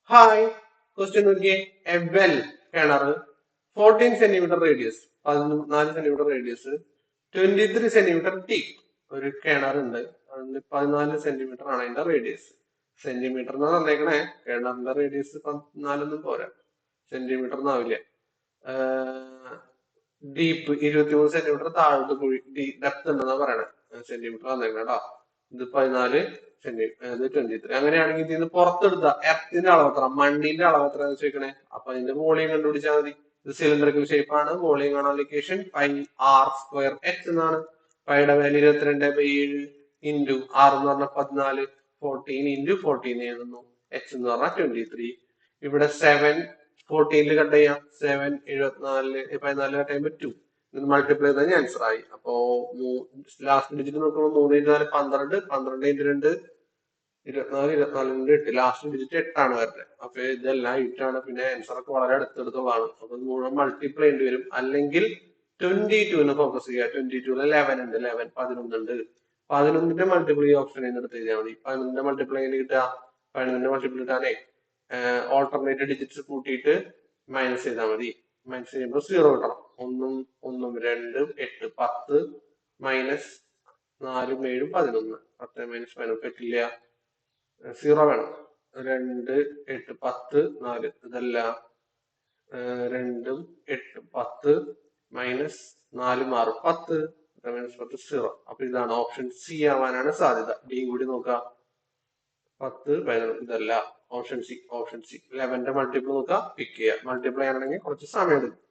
Hi, question നോക്കിയേ. A well കിണർ 14 centimetre radius, 14 centimetre radius, 23 centimetre deep. ഒരു കിണറുണ്ട്, അതിന് 14 സെന്റിമീറ്റർ ആണ് അതിന്റെ റേഡിയസ്. സെന്റിമീറ്റർ എന്നാ തന്നേക്കണേ. കിണറിന്റെ റേഡിയസ് 14 പോരാ, സെന്റിമീറ്റർ എന്നാവില്ല. ഡീപ്പ് 23 സെന്റിമീറ്റർ താഴോട്ട് കുഴി ഡെപ്ത് ഉണ്ടെന്നാ പറയണേ. സെന്റിമീറ്റർ വന്നേക്കണം കേട്ടോ. ഇത് 14 സെന്റിമീറ്റർ, ഇത് 23. അങ്ങനെയാണെങ്കിൽ ഇതിന് പുറത്തെടുത്ത എർത്തിന്റെ അളവ് എത്ര, മണ്ണിന്റെ അളവ് എത്ര എന്ന് ചോദിക്കണേ. അപ്പൊ അതിന്റെ വോളിയം കണ്ടുപിടിച്ചാൽ മതി. ഇത് സിലിണ്ടറിക്കൽ ഷേപ്പ് ആണ്. വോളിയം കാണാൻ ലൊക്കേഷൻ πr²h എന്നാണ്. പൈയുടെ വാല്യൂ 22/7 ഇൻറ്റു ആർ എന്ന് പറഞ്ഞാൽ 14, 14 ഇൻറ്റു 14 എഴുതുന്നു. എച്ച് എന്ന് പറഞ്ഞാൽ 23. ഇവിടെ 7 14 കട്ട് ചെയ്യാം. 7 74, 14 കട്ട് ചെയ്യുമ്പോൾ 2. ഇത് മൾട്ടിപ്ലൈ ചെയ്താൽ ആൻസർ ആയി. അപ്പോ ലാസ്റ്റ് ഡിജിറ്റ് നോക്കുമ്പോൾ 3 × 4 12, 12 × 2 24, 24 × 8. ലാസ്റ്റ് ഡിജിറ്റ് 8 ആണ് വരുന്നത്. അപ്പൊ ഇതെല്ലാം 8 ആണ്. പിന്നെ ആൻസർ ഒക്കെ വളരെ അടുത്തടുത്തുള്ളതാണ്. അപ്പൊ മുഴുവൻ മൾട്ടിപ്ലൈ ചെയ്യേണ്ടി വരും. അല്ലെങ്കിൽ 22 ഫോക്കസ് ചെയ്യുക. 22 11 ഉണ്ട്, 11 ഉണ്ട്. 11ന്റെ മൾട്ടിപ്ലൈ ഓപ്ഷൻ എടുത്ത് ചെയ്താൽ മതി. 11ന്റെ മൾട്ടിപ്ലൈ കിട്ടുക. 11ന്റെ മൾട്ടിപ്ലൈ കിട്ടാനേ ഓൾട്ടർനേറ്റ് ഡിജിറ്റ്സ് കൂട്ടിയിട്ട് മൈനസ് ചെയ്താൽ മതി. മൈനസ് ചെയ്യുമ്പോൾ 0 കിട്ടണം. 1 1 2 8 10 മൈനസ് 4 7 11. 10 മൈനസ് 11 പറ്റില്ല, 0 വേണം. 2 8 10 4 ഇതല്ല. 2 8 10 മൈനസ് 4 6 10, മൈനസ് 10 0. അപ്പൊ ഇതാണ് ഓപ്ഷൻ സി ആവാനാണ് സാധ്യത. ഡിയും കൂടി നോക്കാം. 10 11 ഇതല്ല. Option C, option C. 11ന്റെ മൾട്ടിപ്പിൾ നോക്കുക, പിക്ക് ചെയ്യുക. മൾട്ടിപ്ലൈ ആണെങ്കിൽ കുറച്ച് സമയം എടുക്കും.